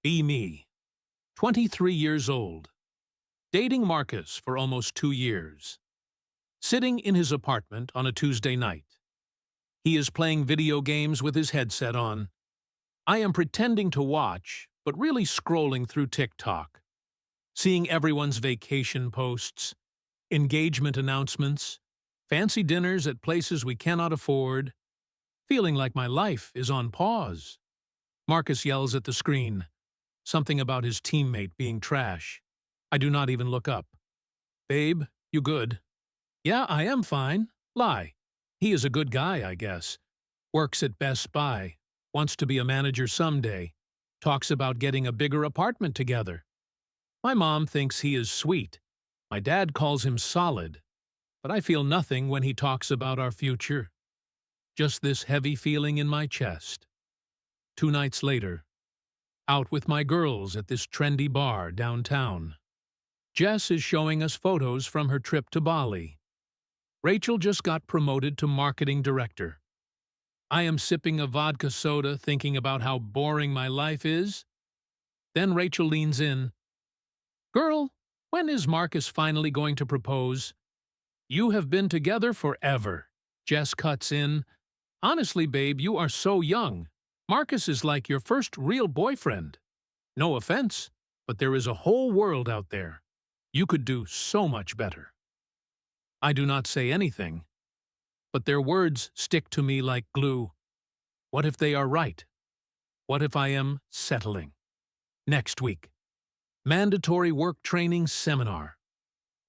Be me, 23 years old, dating Marcus for almost 2 years, sitting in his apartment on a Tuesday night. He is playing video games with his headset on. I am pretending to watch, but really scrolling through TikTok, seeing everyone's vacation posts, engagement announcements, fancy dinners at places we cannot afford, feeling like my life is on pause. Marcus yells at the screen, something about his teammate being trash. I do not even look up. Babe, you good? Yeah, I am fine. Lie. He is a good guy, I guess. Works at Best Buy, wants to be a manager someday, talks about getting a bigger apartment together. My mom thinks he is sweet. My dad calls him solid. But I feel nothing when he talks about our future. Just this heavy feeling in my chest. 2 nights later, out with my girls at this trendy bar downtown. Jess is showing us photos from her trip to Bali. Rachel just got promoted to marketing director. I am sipping a vodka soda thinking about how boring my life is. Then Rachel leans in. Girl, when is Marcus finally going to propose? You have been together forever. Jess cuts in. Honestly, babe, you are so young. Marcus is like your first real boyfriend. No offense, but there is a whole world out there. You could do so much better. I do not say anything, but their words stick to me like glue. What if they are right? What if I am settling? Next week, mandatory work training seminar.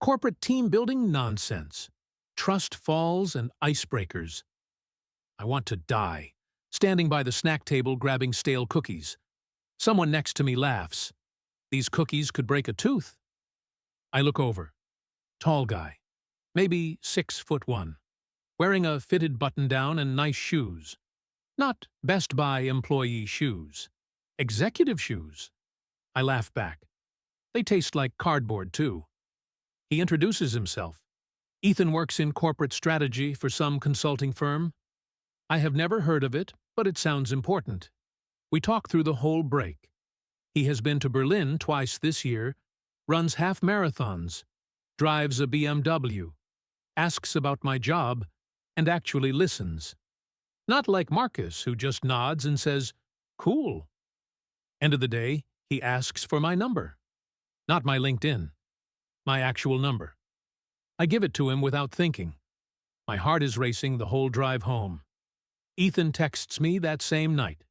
Corporate team building nonsense. Trust falls and icebreakers. I want to die, standing by the snack table grabbing stale cookies. Someone next to me laughs. These cookies could break a tooth. I look over. Tall guy, maybe 6'1", wearing a fitted button-down and nice shoes. Not Best Buy employee shoes. Executive shoes. I laugh back. They taste like cardboard, too. He introduces himself. Ethan works in corporate strategy for some consulting firm. I have never heard of it, but it sounds important. We talk through the whole break. He has been to Berlin twice this year, runs half marathons, drives a BMW, asks about my job, and actually listens. Not like Marcus, who just nods and says, cool. End of the day, he asks for my number. Not my LinkedIn. My actual number. I give it to him without thinking. My heart is racing the whole drive home. Ethan texts me that same night.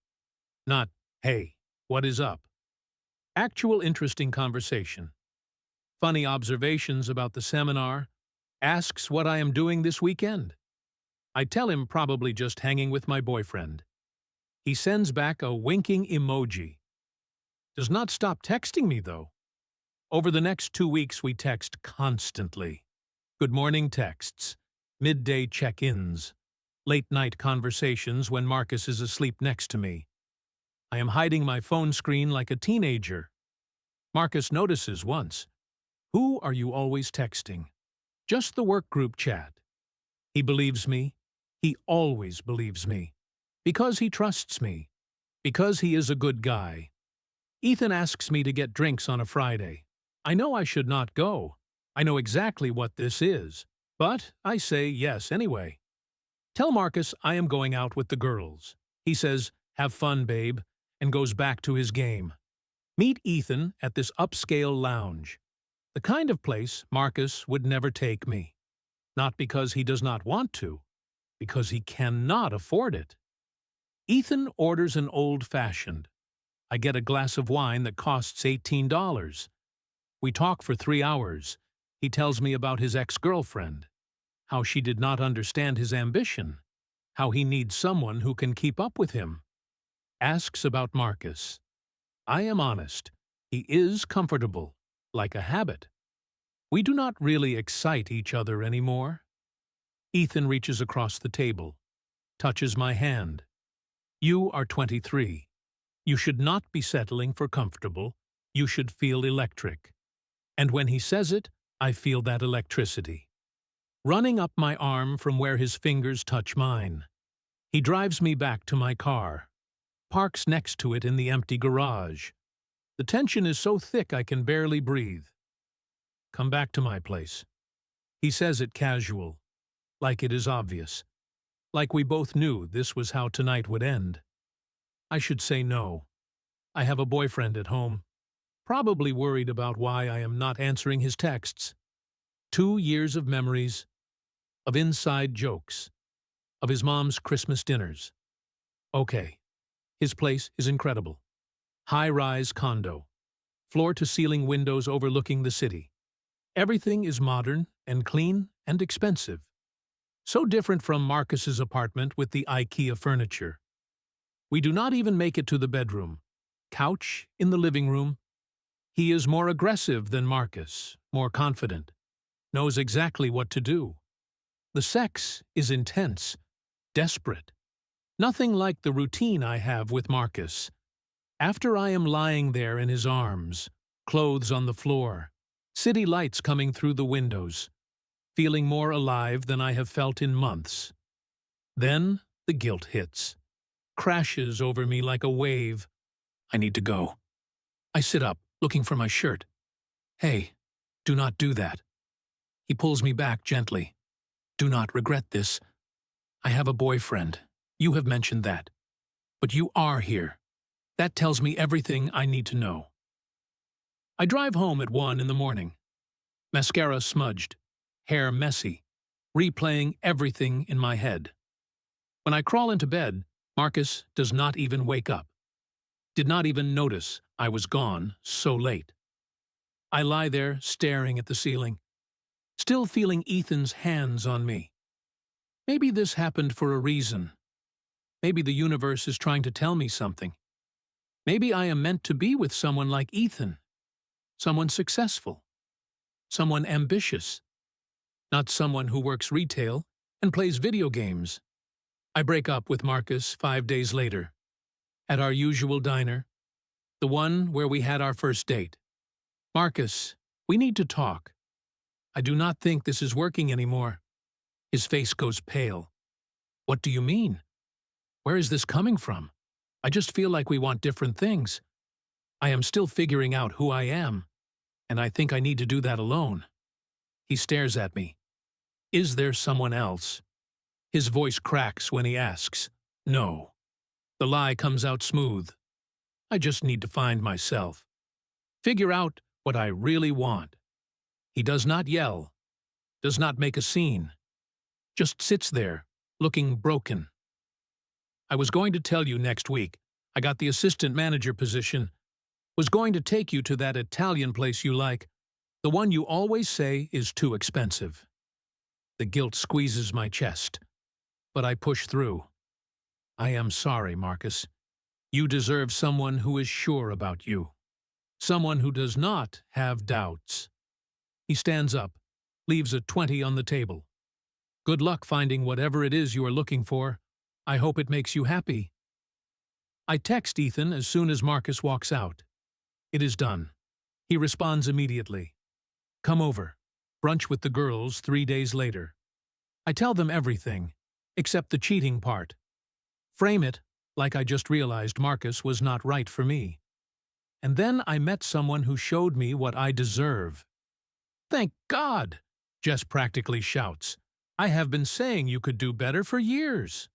Not, hey, what is up? Actual interesting conversation. Funny observations about the seminar. Asks what I am doing this weekend. I tell him probably just hanging with my boyfriend. He sends back a winking emoji. Does not stop texting me, though. Over the next 2 weeks, we text constantly. Good morning texts, midday check-ins, late-night conversations when Marcus is asleep next to me. I am hiding my phone screen like a teenager. Marcus notices once. Who are you always texting? Just the work group chat. He believes me. He always believes me. Because he trusts me. Because he is a good guy. Ethan asks me to get drinks on a Friday. I know I should not go. I know exactly what this is. But I say yes anyway. Tell Marcus I am going out with the girls. He says, have fun, babe, and goes back to his game. Meet Ethan at this upscale lounge. The kind of place Marcus would never take me. Not because he does not want to, because he cannot afford it. Ethan orders an old-fashioned. I get a glass of wine that costs $18. We talk for 3 hours. He tells me about his ex-girlfriend, how she did not understand his ambition, how he needs someone who can keep up with him. Asks about Marcus. I am honest. He is comfortable, like a habit. We do not really excite each other anymore. Ethan reaches across the table, touches my hand. You are 23. You should not be settling for comfortable. You should feel electric. And when he says it, I feel that electricity running up my arm from where his fingers touch mine. He drives me back to my car, parks next to it in the empty garage. The tension is so thick I can barely breathe. Come back to my place. He says it casual, like it is obvious, like we both knew this was how tonight would end. I should say no. I have a boyfriend at home, probably worried about why I am not answering his texts. 2 years of memories, of inside jokes, of his mom's Christmas dinners. Okay, his place is incredible. High-rise condo, floor-to-ceiling windows overlooking the city. Everything is modern and clean and expensive. So different from Marcus's apartment with the IKEA furniture. We do not even make it to the bedroom. Couch in the living room. He is more aggressive than Marcus, more confident, knows exactly what to do. The sex is intense, desperate. Nothing like the routine I have with Marcus. After I am lying there in his arms, clothes on the floor, city lights coming through the windows, feeling more alive than I have felt in months. Then the guilt hits, crashes over me like a wave. I need to go. I sit up, looking for my shirt. Hey, do not do that. He pulls me back gently. Do not regret this. I have a boyfriend. You have mentioned that. But you are here. That tells me everything I need to know. I drive home at 1 in the morning. Mascara smudged, hair messy, replaying everything in my head. When I crawl into bed, Marcus does not even wake up. Did not even notice I was gone so late. I lie there staring at the ceiling, still feeling Ethan's hands on me. Maybe this happened for a reason. Maybe the universe is trying to tell me something. Maybe I am meant to be with someone like Ethan. Someone successful. Someone ambitious. Not someone who works retail and plays video games. I break up with Marcus 5 days later. At our usual diner. The one where we had our first date. Marcus, we need to talk. I do not think this is working anymore. His face goes pale. What do you mean? Where is this coming from? I just feel like we want different things. I am still figuring out who I am, and I think I need to do that alone. He stares at me. Is there someone else? His voice cracks when he asks. No. The lie comes out smooth. I just need to find myself. Figure out what I really want. He does not yell, does not make a scene, just sits there, looking broken. I was going to tell you next week. I got the assistant manager position. Was going to take you to that Italian place you like, the one you always say is too expensive. The guilt squeezes my chest, but I push through. I am sorry, Marcus. You deserve someone who is sure about you. Someone who does not have doubts. He stands up, leaves a 20 on the table. Good luck finding whatever it is you are looking for. I hope it makes you happy. I text Ethan as soon as Marcus walks out. It is done. He responds immediately. Come over. Brunch with the girls 3 days later. I tell them everything, except the cheating part. Frame it like I just realized Marcus was not right for me. And then I met someone who showed me what I deserve. Thank God! Jess practically shouts. I have been saying you could do better for years.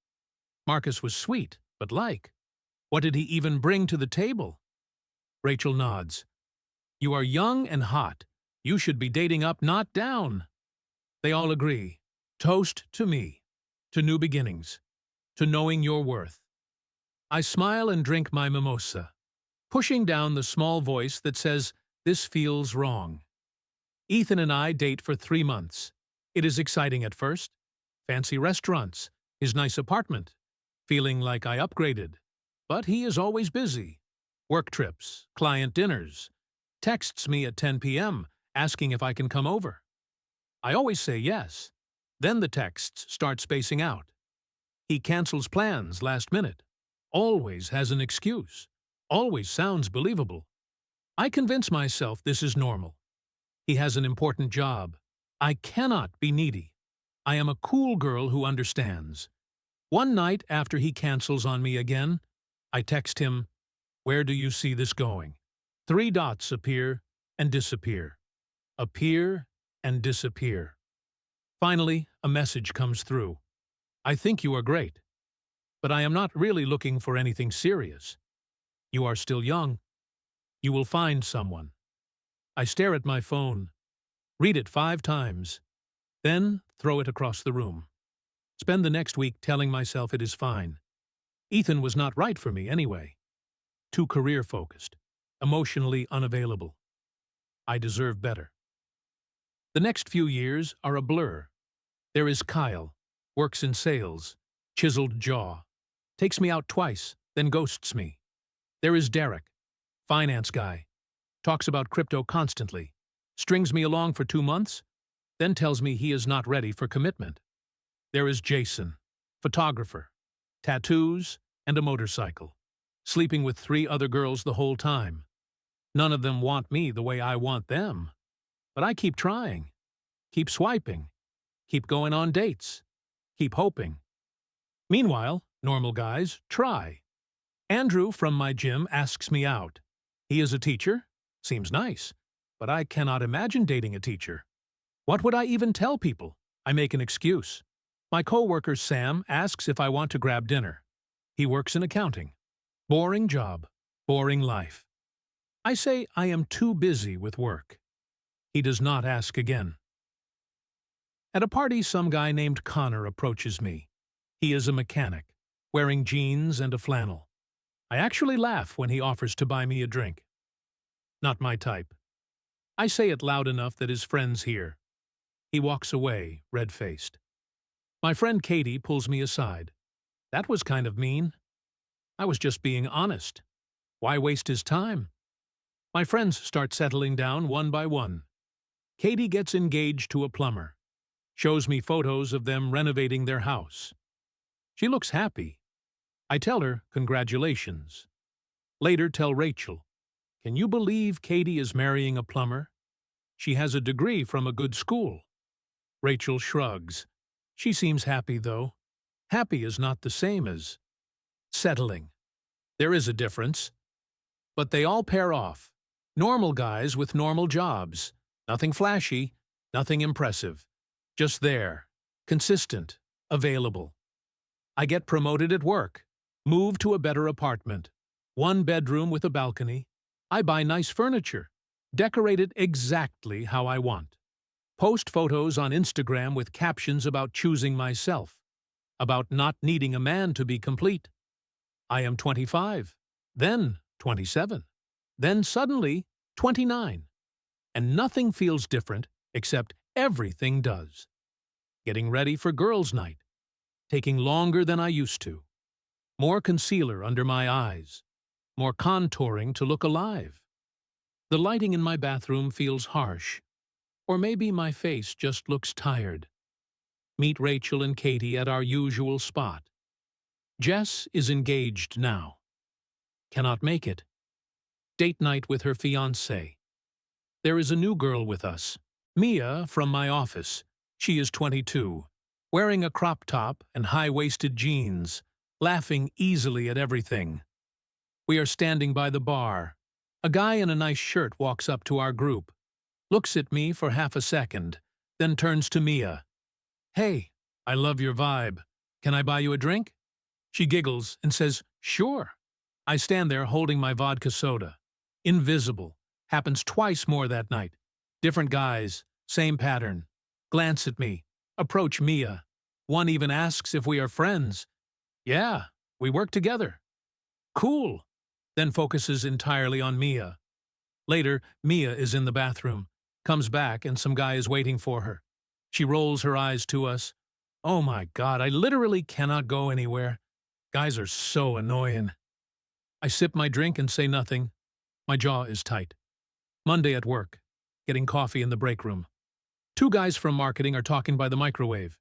Marcus was sweet, but like. What did he even bring to the table? Rachel nods. You are young and hot. You should be dating up, not down. They all agree. Toast to me. To new beginnings. To knowing your worth. I smile and drink my mimosa, pushing down the small voice that says, this feels wrong. Ethan and I date for 3 months. It is exciting at first. Fancy restaurants, his nice apartment, feeling like I upgraded. But he is always busy. Work trips, client dinners. Texts me at 10 p.m. asking if I can come over. I always say yes. Then the texts start spacing out. He cancels plans last minute. Always has an excuse. Always sounds believable. I convince myself this is normal. He has an important job. I cannot be needy. I am a cool girl who understands. One night after he cancels on me again, I text him, where do you see this going? Three dots appear and disappear. Appear and disappear. Finally, a message comes through. I think you are great, but I am not really looking for anything serious. You are still young. You will find someone. I stare at my phone, read it 5 times, then throw it across the room. Spend the next week telling myself it is fine. Ethan was not right for me anyway. Too career-focused, emotionally unavailable. I deserve better. The next few years are a blur. There is Kyle, works in sales, chiseled jaw, takes me out twice, then ghosts me. There is Derek, finance guy, talks about crypto constantly, strings me along for 2 months, then tells me he is not ready for commitment. There is Jason, photographer, tattoos, and a motorcycle, sleeping with 3 other girls the whole time. None of them want me the way I want them. But I keep trying, keep swiping, keep going on dates, keep hoping. Meanwhile, normal guys try. Andrew from my gym asks me out. He is a teacher, seems nice, but I cannot imagine dating a teacher. What would I even tell people? I make an excuse. My coworker Sam asks if I want to grab dinner. He works in accounting. Boring job, boring life. I say I am too busy with work. He does not ask again. At a party, some guy named Connor approaches me. He is a mechanic, wearing jeans and a flannel. I actually laugh when he offers to buy me a drink. Not my type. I say it loud enough that his friends hear. He walks away, red-faced. My friend Katie pulls me aside. That was kind of mean. I was just being honest. Why waste his time? My friends start settling down one by one. Katie gets engaged to a plumber. Shows me photos of them renovating their house. She looks happy. I tell her, congratulations. Later tell Rachel, can you believe Katie is marrying a plumber? She has a degree from a good school. Rachel shrugs. She seems happy, though. Happy is not the same as settling. There is a difference. But they all pair off. Normal guys with normal jobs. Nothing flashy, nothing impressive. Just there, consistent, available. I get promoted at work, move to a better apartment, 1 bedroom with a balcony. I buy nice furniture, decorate it exactly how I want. Post photos on Instagram with captions about choosing myself, about not needing a man to be complete. I am 25, then 27, then suddenly 29. And nothing feels different except everything does. Getting ready for girls' night. Taking longer than I used to. More concealer under my eyes. More contouring to look alive. The lighting in my bathroom feels harsh. Or maybe my face just looks tired. Meet Rachel and Katie at our usual spot. Jess is engaged now. Cannot make it. Date night with her fiancé. There is a new girl with us, Mia from my office. She is 22, wearing a crop top and high-waisted jeans, laughing easily at everything. We are standing by the bar. A guy in a nice shirt walks up to our group, looks at me for half a second, then turns to Mia. Hey, I love your vibe. Can I buy you a drink? She giggles and says, sure. I stand there holding my vodka soda. Invisible. Happens twice more that night. Different guys, same pattern. Glance at me. Approach Mia. One even asks if we are friends. Yeah, we work together. Cool. Then focuses entirely on Mia. Later, Mia is in the bathroom. Comes back and some guy is waiting for her. She rolls her eyes to us. Oh my God, I literally cannot go anywhere. Guys are so annoying. I sip my drink and say nothing. My jaw is tight. Monday at work. Getting coffee in the break room. 2 guys from marketing are talking by the microwave.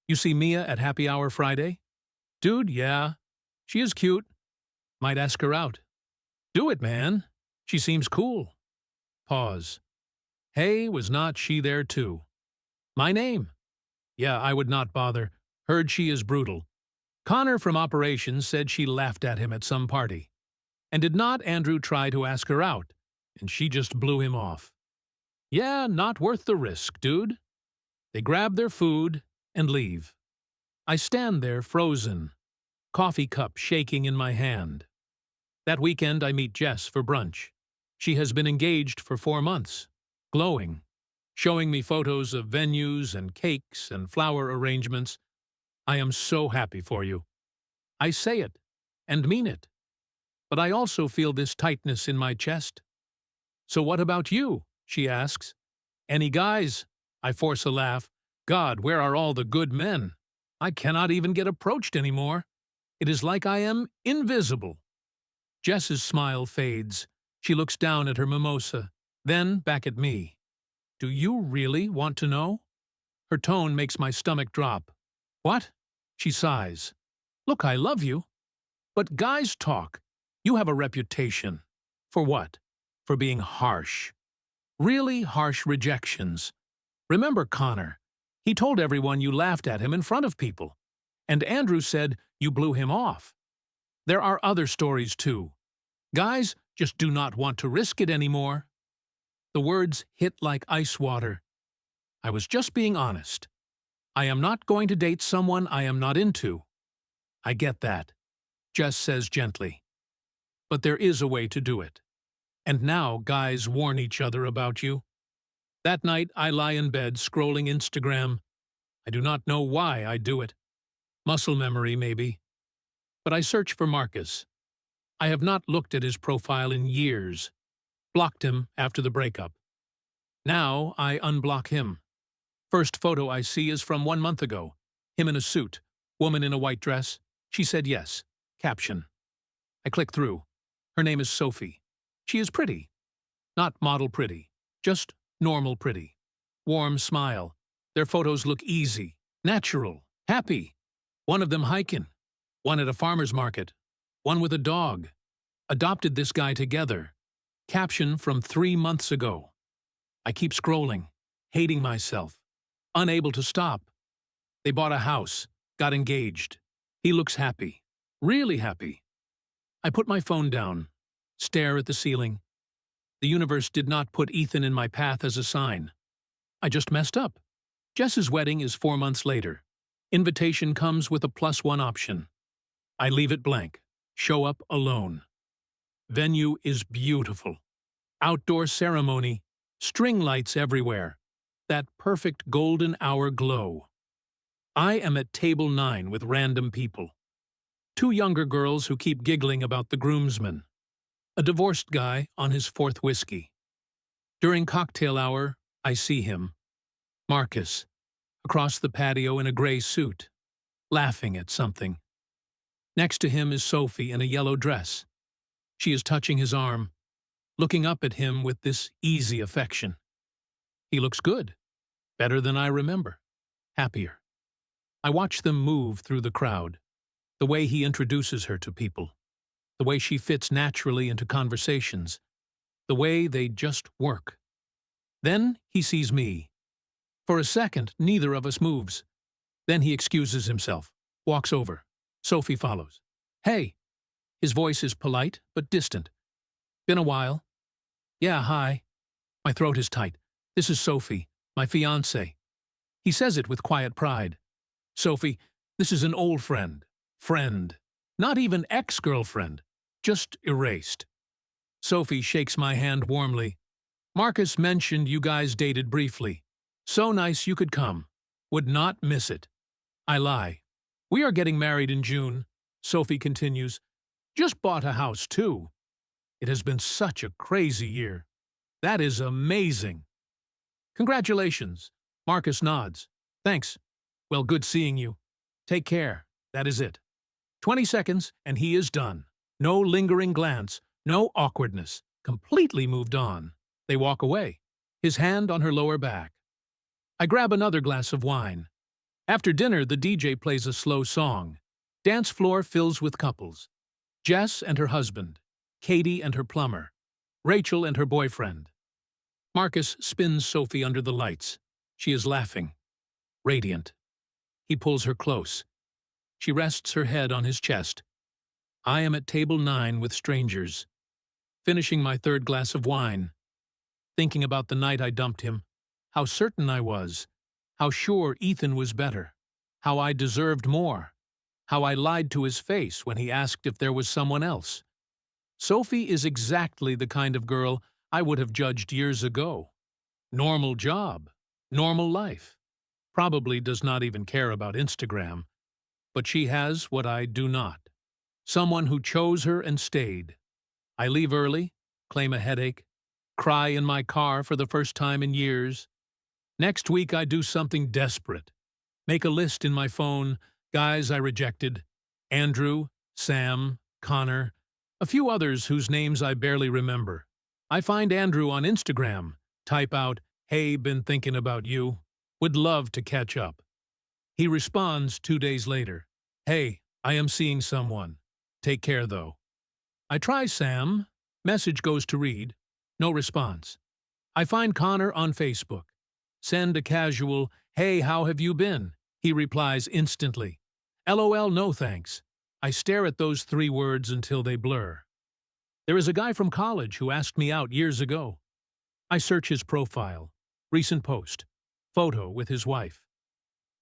You see Mia at happy hour Friday? Dude, yeah. She is cute. Might ask her out. Do it, man. She seems cool. Pause. Hey, was not she there too? My name. Yeah, I would not bother. Heard she is brutal. Connor from operations said she laughed at him at some party. And did not Andrew try to ask her out? and she just blew him off. Yeah, not worth the risk, dude. They grab their food and leave. I stand there frozen, coffee cup shaking in my hand. That weekend I meet Jess for brunch. She has been engaged for 4 months, glowing, showing me photos of venues and cakes and flower arrangements. I am so happy for you. I say it, and mean it. But I also feel this tightness in my chest. So what about you? She asks. Any guys? I force a laugh. God, where are all the good men? I cannot even get approached anymore. It is like I am invisible. Jess's smile fades. She looks down at her mimosa, then back at me. Do you really want to know? Her tone makes my stomach drop. What? She sighs. Look, I love you. But guys talk. You have a reputation. For what? For being harsh. Really harsh rejections. Remember Connor. He told everyone you laughed at him in front of people. And Andrew said you blew him off. There are other stories too. Guys just do not want to risk it anymore. The words hit like ice water. I was just being honest. I am not going to date someone I am not into. I get that, Jess says gently. But there is a way to do it. And now guys warn each other about you. That night I lie in bed scrolling Instagram. I do not know why I do it. Muscle memory, maybe. But I search for Marcus. I have not looked at his profile in years. Blocked him after the breakup. Now I unblock him. First photo I see is from 1 month ago. Him in a suit, woman in a white dress. She said yes. Caption. I click through. Her name is Sophie. She is pretty. Not model pretty, just normal pretty. Warm smile. Their photos look easy, natural, happy. One of them hiking, one at a farmer's market, one with a dog. Adopted this guy together. Caption from 3 months ago. I keep scrolling, hating myself, unable to stop. They bought a house, got engaged. He looks happy, really happy. I put my phone down, stare at the ceiling. The universe did not put Ethan in my path as a sign. I just messed up. Jess's wedding is 4 months later. Invitation comes with a +1 option. I leave it blank. Show up alone. Venue is beautiful. Outdoor ceremony. String lights everywhere. That perfect golden hour glow. I am at table 9 with random people. 2 younger girls who keep giggling about the groomsmen. A divorced guy on his 4th whiskey. During cocktail hour, I see him. Marcus, across the patio in a gray suit, laughing at something. Next to him is Sophie in a yellow dress. She is touching his arm, looking up at him with this easy affection. He looks good, better than I remember, happier. I watch them move through the crowd, the way he introduces her to people, the way she fits naturally into conversations, the way they just work. Then he sees me. For a second, neither of us moves. Then he excuses himself, walks over. Sophie follows. Hey! His voice is polite, but distant. Been a while. Yeah, hi. My throat is tight. This is Sophie, my fiancée. He says it with quiet pride. Sophie, this is an old friend. Friend. Not even ex-girlfriend. Just erased. Sophie shakes my hand warmly. Marcus mentioned you guys dated briefly. So nice you could come. Would not miss it. I lie. We are getting married in June. Sophie continues. Just bought a house, too. It has been such a crazy year. That is amazing. Congratulations. Marcus nods. Thanks. Well, good seeing you. Take care. That is it. 20 seconds, and he is done. No lingering glance, no awkwardness. Completely moved on. They walk away, his hand on her lower back. I grab another glass of wine. After dinner, the DJ plays a slow song. Dance floor fills with couples. Jess and her husband. Katie and her plumber. Rachel and her boyfriend. Marcus spins Sophie under the lights. She is laughing. Radiant. He pulls her close. She rests her head on his chest. I am at table 9 with strangers. finishing my third glass of wine, thinking about the night I dumped him, how certain I was, how sure Ethan was better, how I deserved more, how I lied to his face when he asked if there was someone else. Sophie is exactly the kind of girl I would have judged years ago. Normal job, normal life. Probably does not even care about Instagram, but she has what I do not. Someone who chose her and stayed. I leave early, claim a headache, cry in my car for the first time in years. Next week I do something desperate. Make a list in my phone, guys I rejected, Andrew, Sam, Connor, a few others whose names I barely remember. I find Andrew on Instagram, type out, "Hey, been thinking about you. Would love to catch up." He responds 2 days later, "Hey, I am seeing someone. Take care though." I try Sam. Message goes to read. No response. I find Connor on Facebook. Send a casual, "Hey, how have you been?" He replies instantly, "LOL, no thanks." I stare at those 3 words until they blur. There is a guy from college who asked me out years ago. I search his profile. Recent post. Photo with his wife.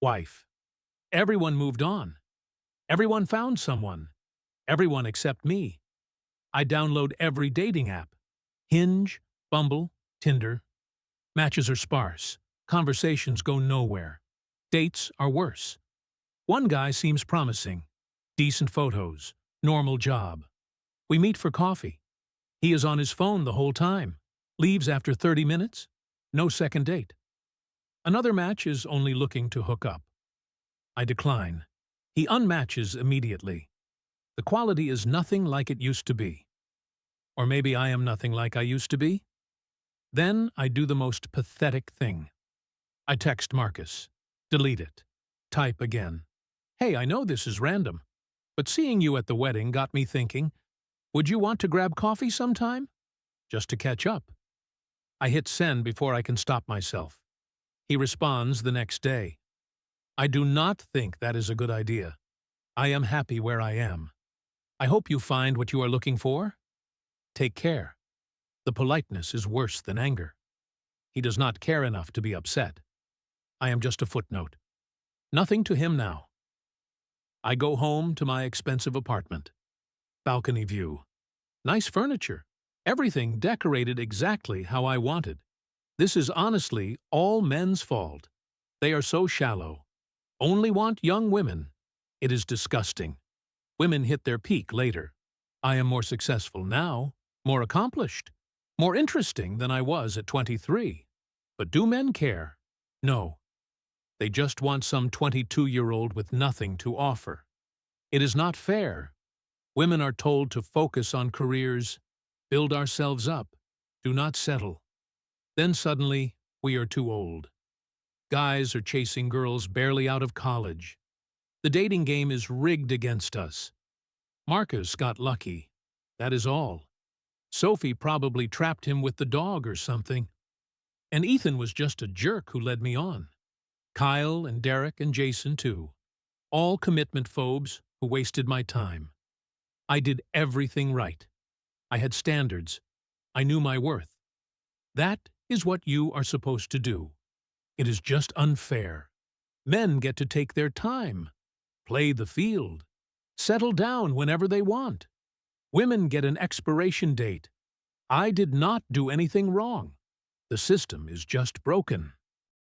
Wife. Everyone moved on. Everyone found someone. Everyone except me. I download every dating app. Hinge, Bumble, Tinder. Matches are sparse. Conversations go nowhere. Dates are worse. One guy seems promising. Decent photos. Normal job. We meet for coffee. He is on his phone the whole time. Leaves after 30 minutes. No second date. Another match is only looking to hook up. I decline. He unmatches immediately. The quality is nothing like it used to be. Or maybe I am nothing like I used to be? Then I do the most pathetic thing. I text Marcus. Delete it. Type again. "Hey, I know this is random, but seeing you at the wedding got me thinking, would you want to grab coffee sometime? Just to catch up." I hit send before I can stop myself. He responds the next day. I do not think that is a good idea. I am happy where I am. I hope you find what you are looking for. Take care. The politeness is worse than anger. He does not care enough to be upset. I am just a footnote. Nothing to him now. I go home to my expensive apartment. Balcony view. Nice furniture. Everything decorated exactly how I wanted. This is honestly all men's fault. They are so shallow. Only want young women. It is disgusting. Women hit their peak later. I am more successful now, more accomplished, more interesting than I was at 23. But do men care? No. They just want some 22-year-old with nothing to offer. It is not fair. Women are told to focus on careers, build ourselves up, do not settle. Then suddenly, we are too old. Guys are chasing girls barely out of college. The dating game is rigged against us. Marcus got lucky. That is all. Sophie probably trapped him with the dog or something. And Ethan was just a jerk who led me on. Kyle and Derek and Jason, too. All commitment phobes who wasted my time. I did everything right. I had standards. I knew my worth. That is what you are supposed to do. It is just unfair. Men get to take their time, play the field, settle down whenever they want. Women get an expiration date. I did not do anything wrong. The system is just broken.